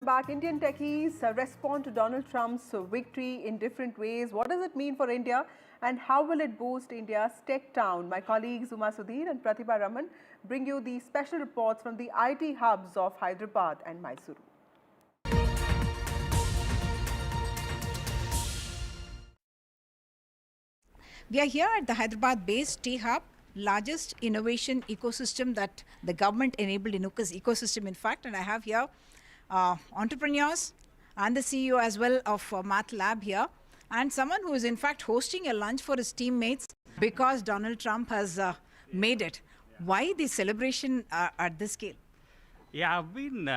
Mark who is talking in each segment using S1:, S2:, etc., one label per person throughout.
S1: Back, Indian techies respond to Donald Trump's victory in different ways. What does it mean for India and how will it boost India's tech town? My colleagues Uma Sudhir and Pratibha Raman bring you the special reports from the IT hubs of Hyderabad and Mysuru.
S2: We are here at the Hyderabad-based T-Hub, largest innovation ecosystem that the government-enabled ecosystem, in fact. And I have here entrepreneurs and the CEO as well of Math Lab here, and someone who is in fact hosting a lunch for his teammates because Donald Trump has made it. Why the celebration at this scale?
S3: Yeah, I've been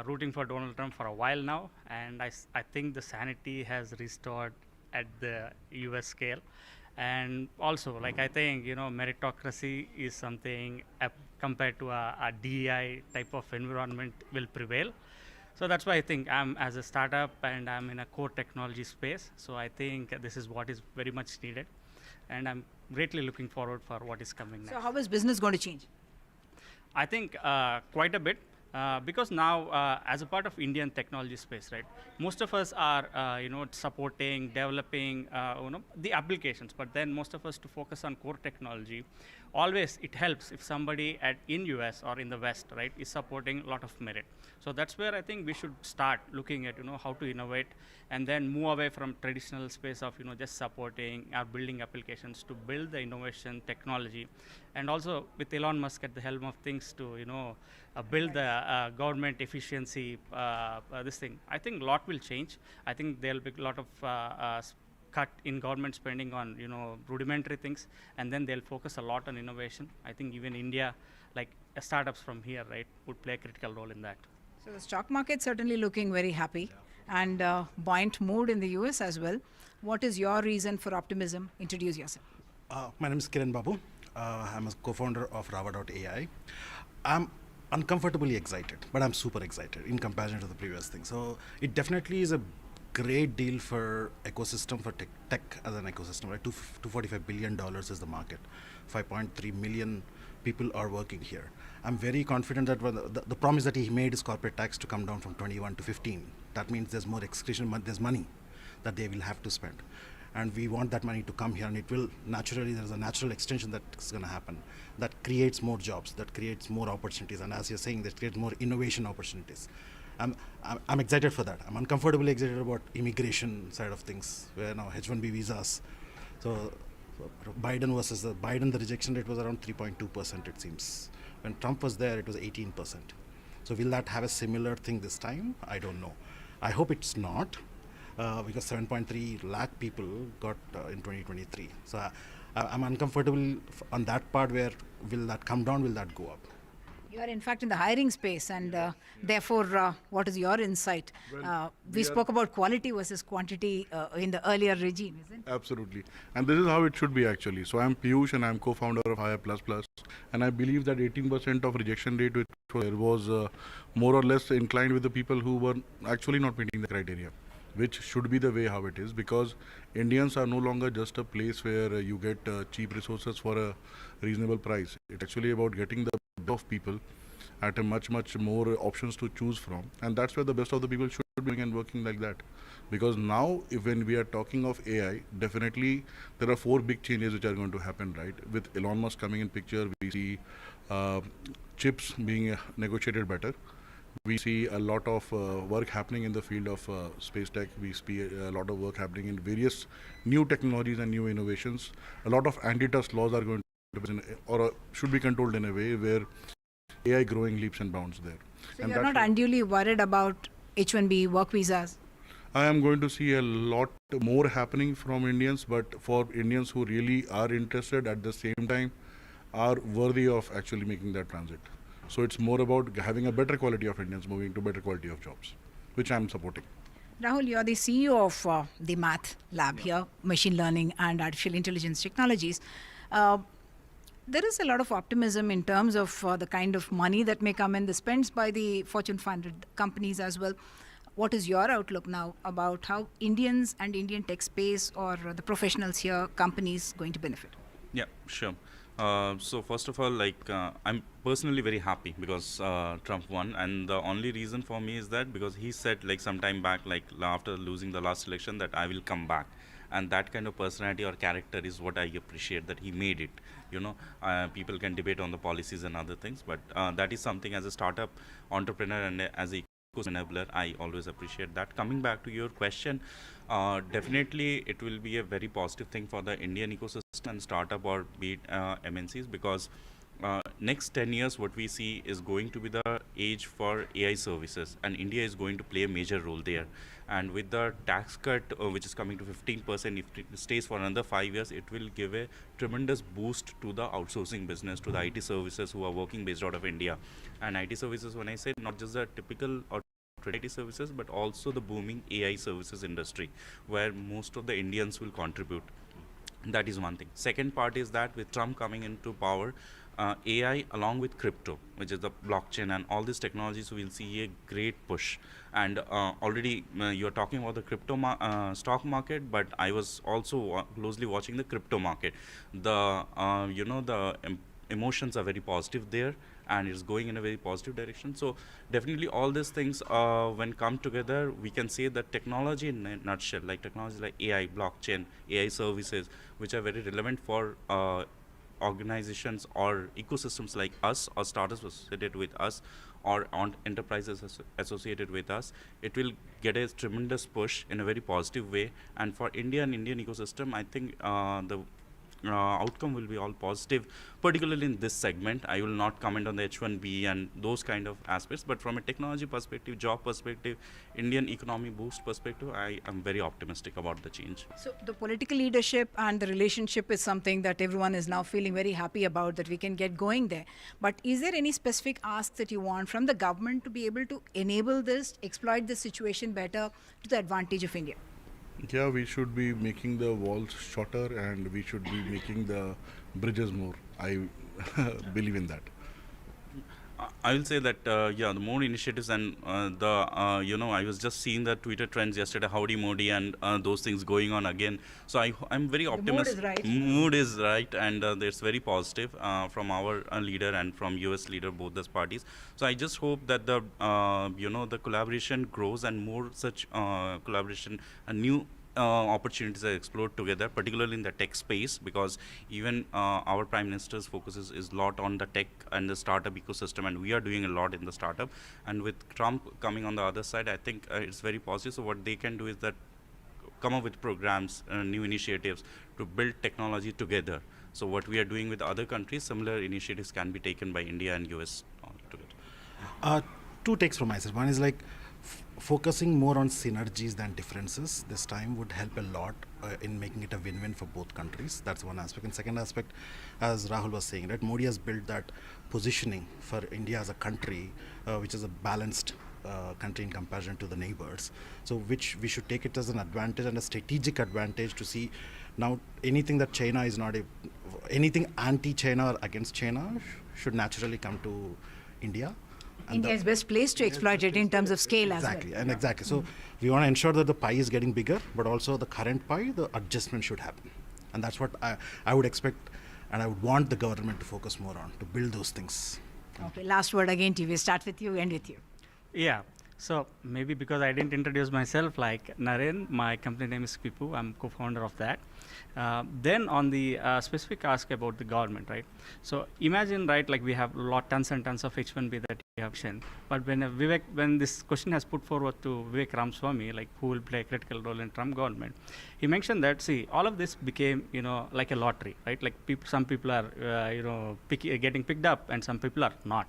S3: rooting for Donald Trump for a while now, and I think the sanity has restored at the US scale. And also, like, I think, meritocracy is something compared to a DEI type of environment will prevail. So that's why I think I'm as a startup and I'm in a core technology space. So I think this is what is very much needed. And I'm greatly looking forward for what is coming next.
S2: So how is business going to change?
S3: I think quite a bit. Because now, as a part of Indian technology space, right, most of us are, supporting, developing, the applications. But then most of us to focus on core technology. Always, it helps if somebody in US or in the West, right, is supporting a lot of merit. So that's where I think we should start looking at, how to innovate, and then move away from traditional space of, just supporting or building applications to build the innovation technology, and also with Elon Musk at the helm of things to, build the government efficiency, this thing. I think a lot will change. I think there'll be a lot of cut in government spending on, rudimentary things, and then they'll focus a lot on innovation. I think even India, like startups from here, right, would play a critical role in that.
S2: So the stock market certainly looking very happy, and buoyant mood in the US as well. What is your reason for optimism? Introduce yourself.
S4: My name is Kiran Babu. I'm a co-founder of Rava.ai. I'm uncomfortably excited, but I'm super excited in comparison to the previous thing. So it definitely is a great deal for ecosystem, for tech as an ecosystem, right? $245 billion is the market. 5.3 million people are working here. I'm very confident that the promise that he made is corporate tax to come down from 21 to 15. That means there's more excretion, there's money that they will have to spend. And we want that money to come here, and it will naturally, there's a natural extension that's going to happen that creates more jobs, that creates more opportunities, and as you're saying, that creates more innovation opportunities. I'm excited for that. I'm uncomfortably excited about immigration side of things, where now H-1B visas. So Biden versus Biden, the rejection rate was around 3.2%, it seems. When Trump was there, it was 18%. So will that have a similar thing this time? I don't know. I hope it's not. Because 7.3 lakh people got in 2023. So I'm uncomfortable on that part, where will that come down, will that go up?
S2: You are in fact in the hiring space, and therefore what is your insight? We spoke about quality versus quantity in the earlier regime, isn't it?
S5: Absolutely. And this is how it should be actually. So I'm Piyush and I'm co-founder of Hire++. And I believe that 18% of rejection rate was more or less inclined with the people who were actually not meeting the criteria, which should be the way how it is, because Indians are no longer just a place where you get cheap resources for a reasonable price. It's actually about getting the best of people at a much more options to choose from, and that's where the best of the people should be and working like that. Because now, when we are talking of AI, definitely there are 4 big changes which are going to happen, right? With Elon Musk coming in picture, we see chips being negotiated better. We see a lot of work happening in the field of space tech. We see a lot of work happening in various new technologies and new innovations. A lot of antitrust laws are going to be should be controlled in a way where AI growing leaps and bounds there.
S2: So you're not unduly worried about H-1B work visas?
S5: I am going to see a lot more happening from Indians, but for Indians who really are interested, at the same time are worthy of actually making that transit. So it's more about having a better quality of Indians moving to better quality of jobs, which I'm supporting.
S2: Rahul, you're the CEO of the Math Lab here, machine learning and artificial intelligence technologies. There is a lot of optimism in terms of the kind of money that may come in, the spends by the Fortune 500 companies as well. What is your outlook now about how Indians and Indian tech space or the professionals here, companies, going to benefit?
S6: Yeah, sure. So first of all, I'm personally very happy because Trump won, and the only reason for me is that because he said like some time back, like after losing the last election, that I will come back, and that kind of personality or character is what I appreciate, that he made it. People can debate on the policies and other things, but that is something as a startup entrepreneur and as a enabler, I always appreciate that. Coming back to your question, definitely it will be a very positive thing for the Indian ecosystem and startup or be it MNCs, because next 10 years what we see is going to be the age for AI services, and India is going to play a major role there. And with the tax cut which is coming to 15%, if it stays for another 5 years, it will give a tremendous boost to the outsourcing business, to the IT services who are working based out of India. And IT services, when I say not just the typical or IT services, but also the booming AI services industry, where most of the Indians will contribute. That is one thing. Second part is that with Trump coming into power, AI along with crypto, which is the blockchain and all these technologies, will see a great push. And already you're talking about the crypto stock market, but I was also closely watching the crypto market. The emotions are very positive there, and it's going in a very positive direction. So definitely all these things when come together, we can say that technology in a nutshell, like technology like AI, blockchain, AI services, which are very relevant for organizations or ecosystems like us, or startups associated with us, or on enterprises associated with us, it will get a tremendous push in a very positive way. And for India and Indian ecosystem, I think the outcome will be all positive, particularly in this segment. I will not comment on the H1B and those kind of aspects, but from a technology perspective, job perspective, Indian economy boost perspective, I am very optimistic about the change.
S2: So the political leadership and the relationship is something that everyone is now feeling very happy about, that we can get going there. But is there any specific ask that you want from the government to be able to enable this, exploit this situation better to the advantage of India?
S5: Yeah, we should be making the walls shorter and we should be making the bridges more. I believe in that.
S6: I will say that the more initiatives and I was just seeing the Twitter trends yesterday, Howdy Modi and those things going on again. So I'm very optimistic.
S2: mood is right.
S6: Mood is right, and it's very positive from our leader and from US leader, both those parties. So I just hope that the collaboration grows and more such collaboration and new opportunities are explored together, particularly in the tech space, because even our Prime Minister's focus is a lot on the tech and the startup ecosystem, and we are doing a lot in the startup. And with Trump coming on the other side, I think it's very positive. So what they can do is that come up with programs, new initiatives to build technology together. So what we are doing with other countries, similar initiatives can be taken by India and US together.
S4: Two takes from myself. One is like focusing more on synergies than differences this time would help a lot in making it a win-win for both countries. That's one aspect. And second aspect, as Rahul was saying, right, Modi has built that positioning for India as a country, which is a balanced country in comparison to the neighbors. So which we should take it as an advantage and a strategic advantage to see now anything that China is not, anything anti-China or against China should naturally come to India. And
S2: India is best placed to exploit it in terms of scale as well.
S4: Exactly, and exactly. So we want to ensure that the pie is getting bigger, but also the current pie, the adjustment should happen. And that's what I would expect, and I would want the government to focus more on, to build those things.
S2: Okay, last word again, TV. Start with you, end with you.
S3: Yeah. So maybe because I didn't introduce myself, like Naren, my company name is Quipu. I'm co-founder of that. Then on the specific ask about the government, right? So imagine, right, like we have tons and tons of H1B that you have mentioned. But when this question has put forward to Vivek Ramaswamy, like who will play a critical role in Trump government, he mentioned that, see, all of this became, like a lottery, right? Like some people are, getting picked up and some people are not.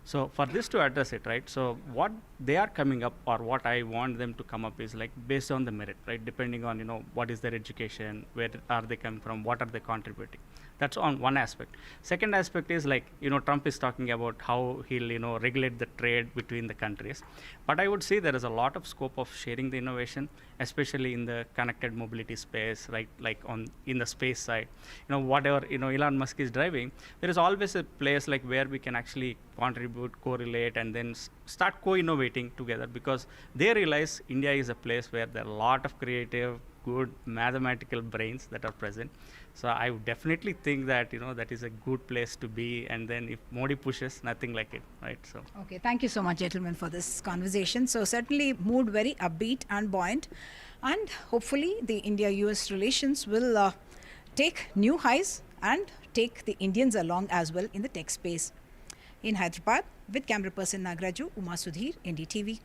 S3: So for this to address it, right, so what they are coming up, or what I want them to come up, is like based on the merit, right, depending on, what is their education, where are they coming from, what are they contributing. That's on one aspect. Second aspect is like, Trump is talking about how he'll, regulate the trade between the countries. But I would say there is a lot of scope of sharing the innovation, especially in the connected mobility space, right? Like in the space side, whatever, Elon Musk is driving, there is always a place like where we can actually contribute, correlate, and then start co-innovating together, because they realize India is a place where there are a lot of creative good mathematical brains that are present. So I would definitely think that that is a good place to be. And then if Modi pushes, nothing like it, right? So
S2: Okay, thank you so much, gentlemen, for this conversation. So certainly mood very upbeat and buoyant, and hopefully the India-US relations will take new highs and take the Indians along as well in the tech space. In Hyderabad, with camera person Nagraju, Uma Sudhir, NDTV.